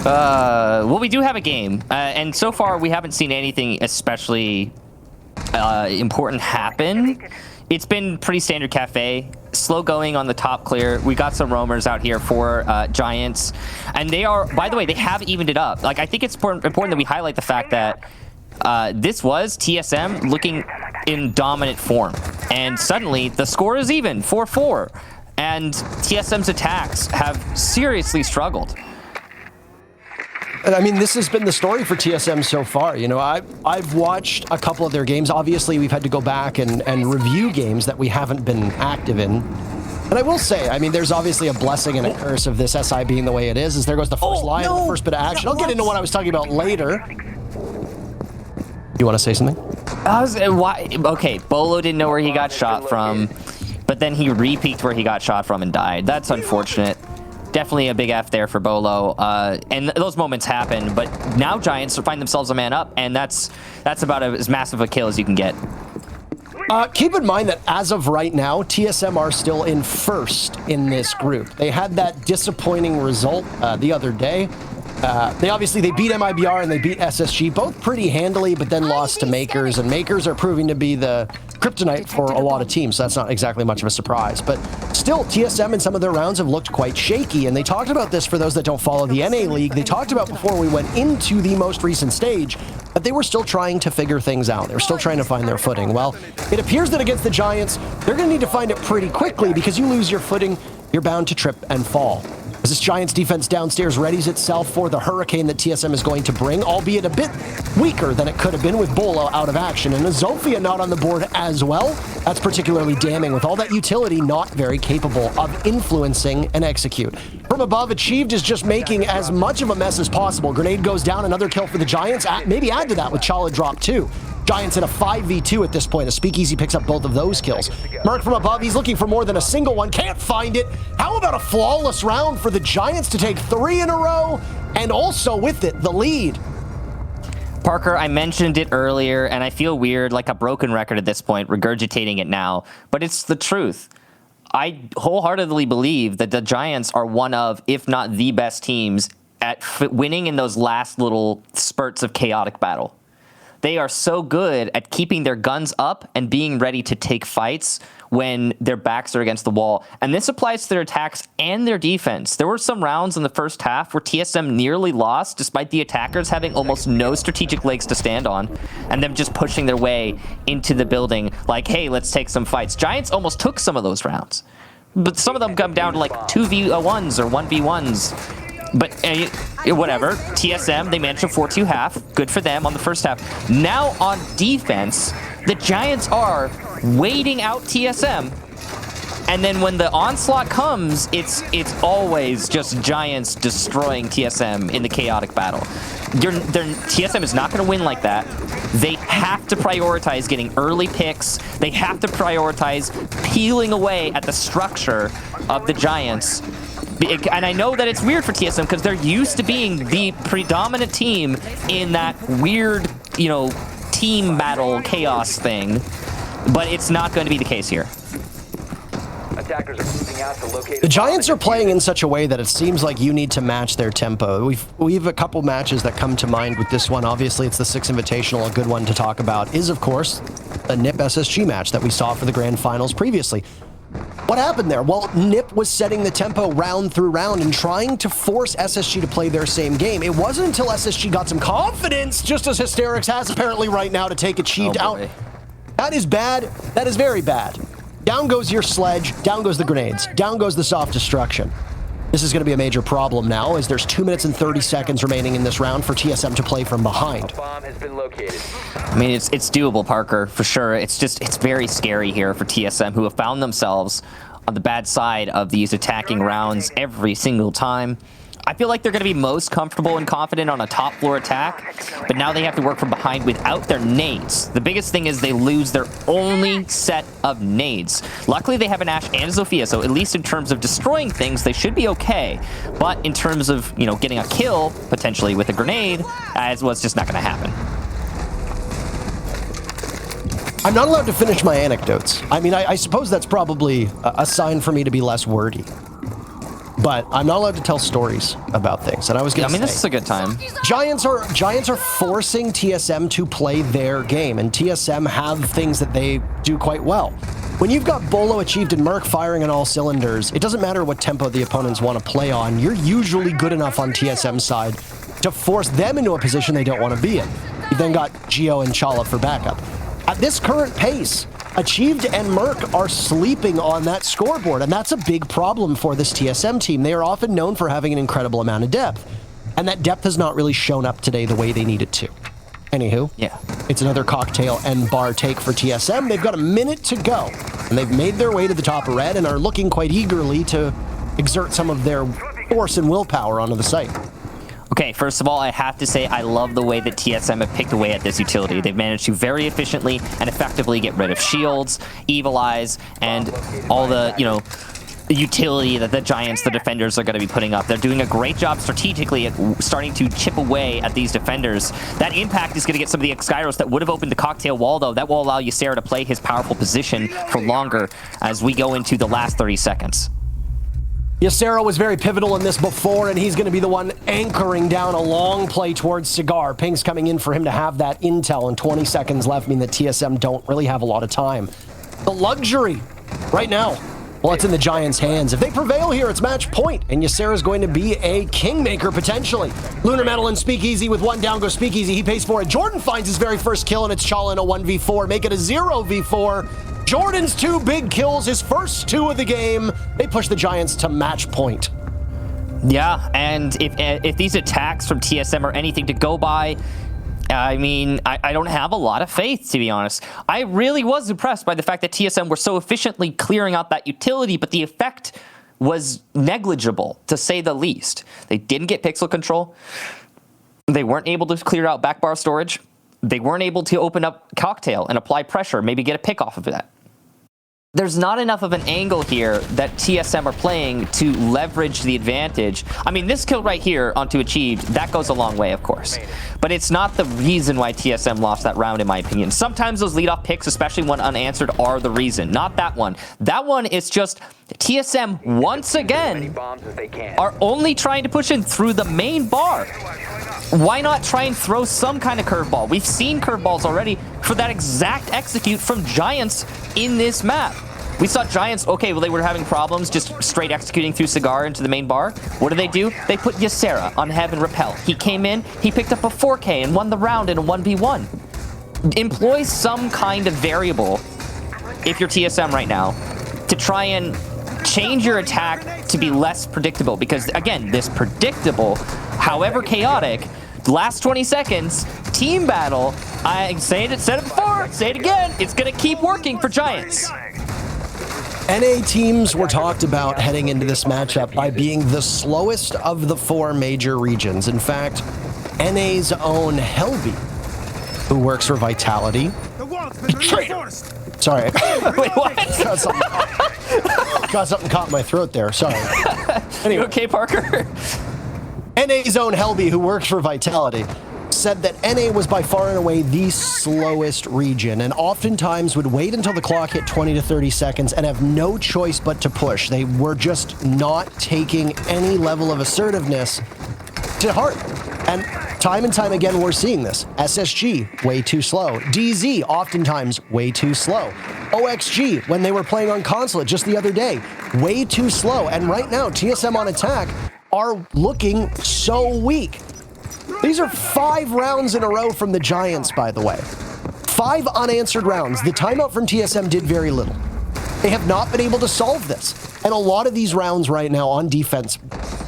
Well, we do have a game, and so far we haven't seen anything especially important happen. It's been pretty standard Kafe. Slow going on the top clear. We got some roamers out here for Giants, and they are, by the way, they have evened it up. Like, I think it's important that we highlight the fact that this was TSM looking in dominant form, and suddenly the score is even 4-4, and TSM's attacks have seriously struggled. I mean, this has been the story for TSM so far. You know, I've watched a couple of their games. Obviously, we've had to go back and review games that we haven't been active in. And I will say, I mean, there's obviously a blessing and a curse of this SI being the way it is there goes the first line, the first bit of action. I'll get into what I was talking about later. You want to say something? Okay, Bolo didn't know where he got shot from, but then he re-peeked where he got shot from and died. That's unfortunate. Definitely a big F there for Bolo. And those moments happen, but now Giants find themselves a man up, and that's about as massive a kill as you can get. Keep in mind that as of right now, TSM are still in first in this group. They had that disappointing result the other day. They beat MIBR and they beat SSG, both pretty handily, but then lost to Makers, and Makers are proving to be the kryptonite for a lot of teams, so that's not exactly much of a surprise. But still, TSM in some of their rounds have looked quite shaky, and they talked about this for those that don't follow the NA League. They talked about before we went into the most recent stage, but they were still trying to figure things out. They were still trying to find their footing. Well, it appears that against the Giants, they're going to need to find it pretty quickly, because you lose your footing, you're bound to trip and fall. As this Giants defense downstairs readies itself for the hurricane that TSM is going to bring, albeit a bit weaker than it could have been with Bolo out of action. And Azofia not on the board as well. That's particularly damning, with all that utility not very capable of influencing and execute. From above, Achieved is just making as much of a mess as possible. Grenade goes down, another kill for the Giants. Maybe add to that with Chala drop too. Giants in a 5v2 at this point. A Speakeasy picks up both of those kills. Merc from above, he's looking for more than a single one. Can't find it. How about a flawless round for the Giants to take 3 in a row? And also with it, the lead. Parker, I mentioned it earlier, and I feel weird, like a broken record at this point, regurgitating it now, but it's the truth. I wholeheartedly believe that the Giants are one of, if not the best teams at winning in those last little spurts of chaotic battle. They are so good at keeping their guns up and being ready to take fights when their backs are against the wall. And this applies to their attacks and their defense. There were some rounds in the first half where TSM nearly lost, despite the attackers having almost no strategic legs to stand on, and them just pushing their way into the building like, hey, let's take some fights. Giants almost took some of those rounds, but some of them come down to like 2v1s or 1v1s. But whatever. TSM, they managed a 4-2 half. Good for them on the first half. Now on defense, the Giants are waiting out TSM. And then when the onslaught comes, it's always just Giants destroying TSM in the chaotic battle. TSM is not going to win like that. They have to prioritize getting early picks. They have to prioritize peeling away at the structure of the Giants. And I know that it's weird for TSM because they're used to being the predominant team in that weird, team battle chaos thing. But it's not going to be the case here. Attackers are moving out to locate The Giants are playing in such a way that it seems like you need to match their tempo. We've a couple matches that come to mind with this one. Obviously, it's the 6 Invitational. A good one to talk about is, of course, a NIP SSG match that we saw for the Grand Finals previously. What happened there? Well, NIP was setting the tempo round through round and trying to force SSG to play their same game. It wasn't until SSG got some confidence, just as Hysterics has apparently right now, to take Achieved out. That is bad. That is very bad. Down goes your sledge, down goes the grenades, down goes the soft destruction. This is going to be a major problem now, as there's 2 minutes and 30 seconds remaining in this round for TSM to play from behind. A bomb has been located. I mean, it's doable, Parker, for sure. It's very scary here for TSM, who have found themselves on the bad side of these attacking rounds every single time. I feel like they're going to be most comfortable and confident on a top floor attack, but now they have to work from behind without their nades. The biggest thing is they lose their only set of nades. Luckily, they have an Ashe and a Zofia, so at least in terms of destroying things, they should be okay. But in terms of, getting a kill, potentially with a grenade, it's just not going to happen. I'm not allowed to finish my anecdotes. I mean, I suppose that's probably a sign for me to be less wordy. But I'm not allowed to tell stories about things, and I was going to say, this is a good time. Giants are forcing TSM to play their game, and TSM have things that they do quite well. When you've got Bolo, Achieved, and Merc firing on all cylinders, it doesn't matter what tempo the opponents want to play on. You're usually good enough on TSM's side to force them into a position they don't want to be in. You've then got Geo and Chala for backup. At this current pace, Achieved and Merc are sleeping on that scoreboard, and that's a big problem for this TSM team. They are often known for having an incredible amount of depth, and that depth has not really shown up today the way they need it to. Anywho, yeah, it's another cocktail and bar take for TSM. They've got a minute to go, and they've made their way to the top of red and are looking quite eagerly to exert some of their force and willpower onto the site. Okay, first of all, I have to say I love the way that TSM have picked away at this utility. They've managed to very efficiently and effectively get rid of shields, evil eyes, and all the, utility that the Giants, the defenders, are going to be putting up. They're doing a great job strategically at starting to chip away at these defenders. That impact is going to get some of the X-Gyros that would have opened the cocktail wall, though. That will allow Ysera to play his powerful position for longer as we go into the last 30 seconds. Ysera was very pivotal in this before, and he's going to be the one anchoring down a long play towards Cigar. Ping's coming in for him to have that intel, and 20 seconds left mean that TSM don't really have a lot of time. The luxury right now, well, it's in the Giants' hands. If they prevail here, it's match point, and Ysera's going to be a kingmaker potentially. Lunar Metal and Speakeasy with one down goes Speakeasy. He pays for it. Jordan finds his very first kill, and it's Chala in a 1v4. Make it a 0v4. Jordan's 2 big kills, his first 2 of the game. They push the Giants to match point. Yeah, and if these attacks from TSM are anything to go by, I mean, I don't have a lot of faith, to be honest. I really was impressed by the fact that TSM were so efficiently clearing out that utility, but the effect was negligible, to say the least. They didn't get pixel control. They weren't able to clear out backbar storage. They weren't able to open up cocktail and apply pressure, maybe get a pick off of that. There's not enough of an angle here that TSM are playing to leverage the advantage. I mean, this kill right here onto Achieved, that goes a long way, of course. But it's not the reason why TSM lost that round, in my opinion. Sometimes those leadoff picks, especially when unanswered, are the reason. Not that one. That one is just TSM, once again, are only trying to push in through the main bar. Why not try and throw some kind of curveball? We've seen curveballs already for that exact execute from Giants in this map. We saw Giants, okay, well, they were having problems just straight executing through Cigar into the main bar. What do? They put Ysera on Heaven Repel. He came in, he picked up a 4K and won the round in a 1v1. Employ some kind of variable, if you're TSM right now, to try and change your attack to be less predictable, because again, this predictable, however chaotic, last 20 seconds, team battle, I said it before, say it again, it's gonna keep working for Giants. NA teams were talked about heading into this matchup by being the slowest of the 4 major regions. In fact, NA's own Helby, who works for Vitality. Sorry. Wait, what? Got something caught in my throat there. Sorry. Anyway. You okay, Parker? NA's own Helby, who works for Vitality, said that NA was by far and away the slowest region, and oftentimes would wait until the clock hit 20 to 30 seconds and have no choice but to push. They were just not taking any level of assertiveness to heart. And time again, we're seeing this. SSG, way too slow. DZ, oftentimes way too slow. OXG, when they were playing on Consulate just the other day, way too slow. And right now, TSM on attack are looking so weak. These are 5 rounds in a row from the Giants, by the way. 5 unanswered rounds. The timeout from TSM did very little. They have not been able to solve this. And a lot of these rounds right now on defense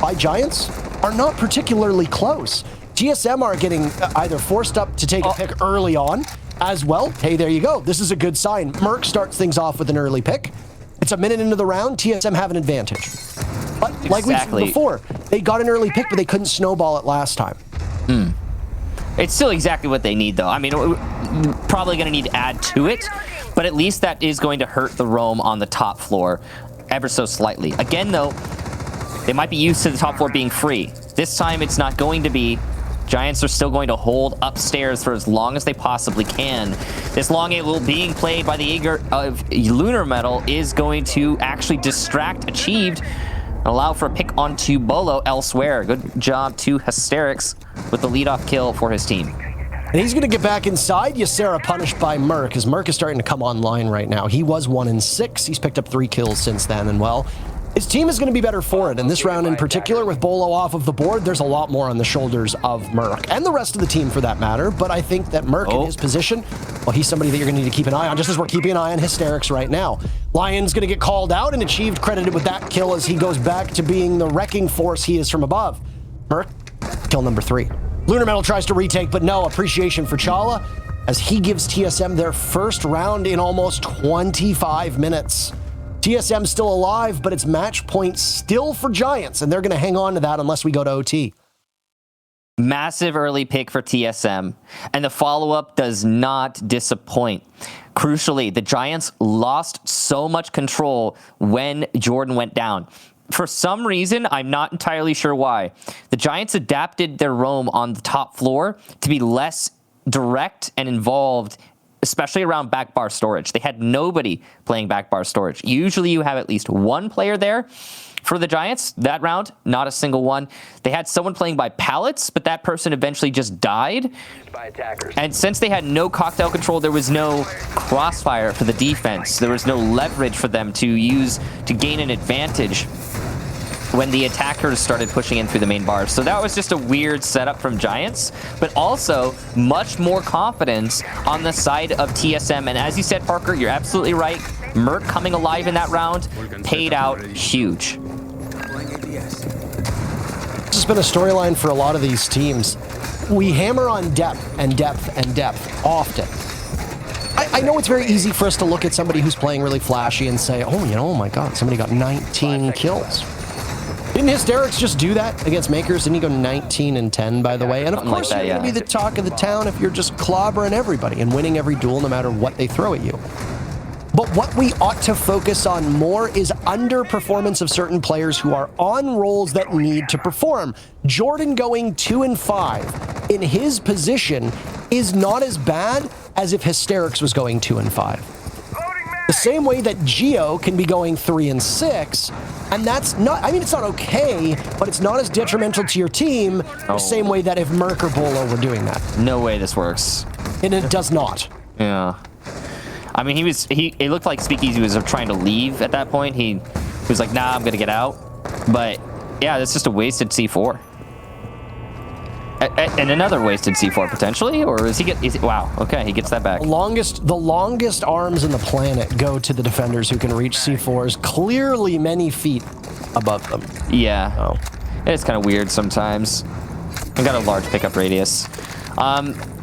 by Giants are not particularly close. TSM are getting either forced up to take a pick early on as well. Hey, there you go. This is a good sign. Merc starts things off with an early pick. It's a minute into the round. TSM have an advantage. But like we said before, they got an early pick, but they couldn't snowball it last time. It's still exactly what they need, though. I mean, probably going to need to add to it, but at least that is going to hurt the roam on the top floor ever so slightly. Again, though, they might be used to the top floor being free. This time, it's not going to be. Giants are still going to hold upstairs for as long as they possibly can. This long angle being played by the Eager of Lunar Metal is going to actually distract Achieved and allow for a pick onto Beauloc elsewhere. Good job to Hysterics with the leadoff kill for his team. And he's going to get back inside. Ysera punished by Merc, as Merc is starting to come online right now. He was 1-6. He's picked up 3 kills since then, and well, his team is going to be better for it. And this round in particular, with Beauloc off of the board, there's a lot more on the shoulders of Merc, and the rest of the team for that matter. But I think that Merc in his position, well, he's somebody that you're going to need to keep an eye on, just as we're keeping an eye on Hysterics right now. Lion's going to get called out, and Achieved credited with that kill as he goes back to being the wrecking force he is from above. Merc, kill number 3. Lunar Metal tries to retake, but no appreciation for Chala, as he gives TSM their first round in almost 25 minutes. TSM still alive, but it's match point still for Giants, and they're going to hang on to that unless we go to OT. Massive early pick for TSM, and the follow-up does not disappoint. Crucially, the Giants lost so much control when Jordan went down. For some reason, I'm not entirely sure why, the Giants adapted their roam on the top floor to be less direct and involved, especially around back bar storage. They had nobody playing back bar storage. Usually you have at least one player there. For the Giants, that round, not a single one. They had someone playing by pallets, but that person eventually just died. And since they had no cocktail control, there was no crossfire for the defense. There was no leverage for them to use to gain an advantage when the attackers started pushing in through the main bars. So that was just a weird setup from Giants, but also much more confidence on the side of TSM. And as you said, Parker, you're absolutely right. Merc coming alive in that round paid out huge. This has been a storyline for a lot of these teams. We hammer on depth and depth and depth often. I know it's very easy for us to look at somebody who's playing really flashy and say, oh, oh my God, somebody got 19 kills. Didn't Hysterics just do that against Makers? Didn't he go 19-10, by the way? And of course, you're going to be the talk of the town if you're just clobbering everybody and winning every duel no matter what they throw at you. But what we ought to focus on more is underperformance of certain players who are on roles that need to perform. Jordan going 2-5 in his position is not as bad as if Hysterics was going 2-5. The same way that Geo can be going 3-6, and that's not, I mean, it's not okay, but it's not as detrimental to your team the same way that if Merc or Beauloc were doing that. No way this works. And it does not. Yeah. I mean, it looked like Speakeasy was trying to leave at that point. He was like, nah, I'm going to get out. But yeah, that's just a wasted C4. And another wasted C4 potentially, or is he wow, okay, he gets that back. The longest arms in the planet go to the defenders who can reach C4s clearly many feet above them. Yeah, Oh. it's kind of weird sometimes. I got a large pickup radius.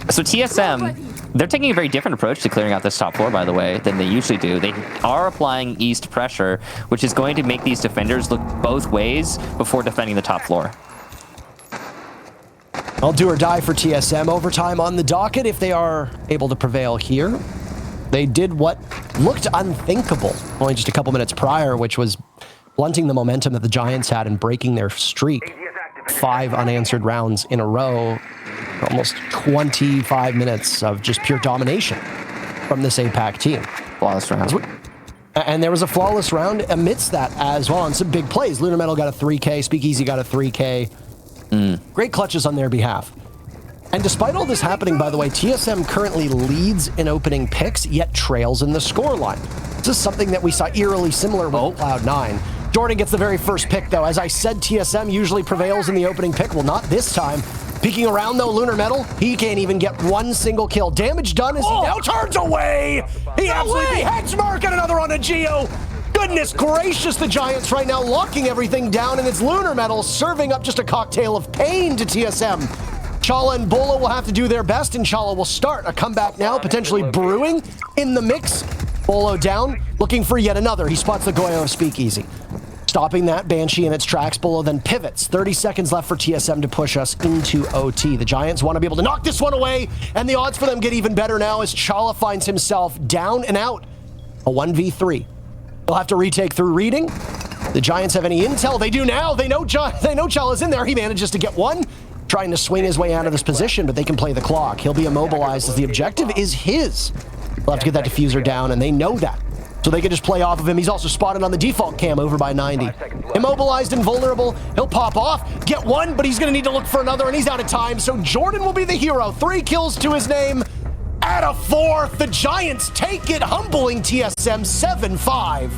So TSM, they're taking a very different approach to clearing out this top floor, by the way, than they usually do. They are applying east pressure, which is going to make these defenders look both ways before defending the top floor. I'll do or die for TSM. Overtime on the docket if they are able to prevail here. They did what looked unthinkable only just a couple minutes prior, which was blunting the momentum that the Giants had and breaking their streak. 5 unanswered rounds in a row. Almost 25 minutes of just pure domination from this APAC team. Flawless round. And there was a flawless round amidst that as well on some big plays. Lunar Metal got a 3K. Speakeasy got a 3K. Great clutches on their behalf. And despite all this happening, by the way, TSM currently leads in opening picks, yet trails in the scoreline. This is something that we saw eerily similar with Cloud9. Jordan gets the very first pick, though. As I said, TSM usually prevails in the opening pick. Well, not this time. Peeking around, though, Lunar Metal, he can't even get one single kill. Damage done as he now turns away. He absolutely beheads Mark and another on a Geo. Goodness gracious, the Giants right now locking everything down, and it's Lunar Metal serving up just a cocktail of pain to TSM. Chala and Beauloc will have to do their best, and Chala will start a comeback now, potentially brewing in the mix. Beauloc down, looking for yet another. He spots the Goyo of Speakeasy. Stopping that Banshee in its tracks. Beauloc then pivots. 30 seconds left for TSM to push us into OT. The Giants want to be able to knock this one away, and the odds for them get even better now as Chala finds himself down and out. A 1v3. They'll have to retake through reading. The Giants have any intel? They do now. They know Chala's in there. He manages to get one. Trying to swing his way out of this position, but they can play the clock. He'll be immobilized as the objective is his. They'll have to get that diffuser down, and they know that. So they can just play off of him. He's also spotted on the default cam over by 90. Immobilized and vulnerable. He'll pop off, get one, but he's going to need to look for another, and he's out of time. So Jordan will be the hero. 3 kills to his name. At a 4th, the Giants take it, humbling TSM 7-5.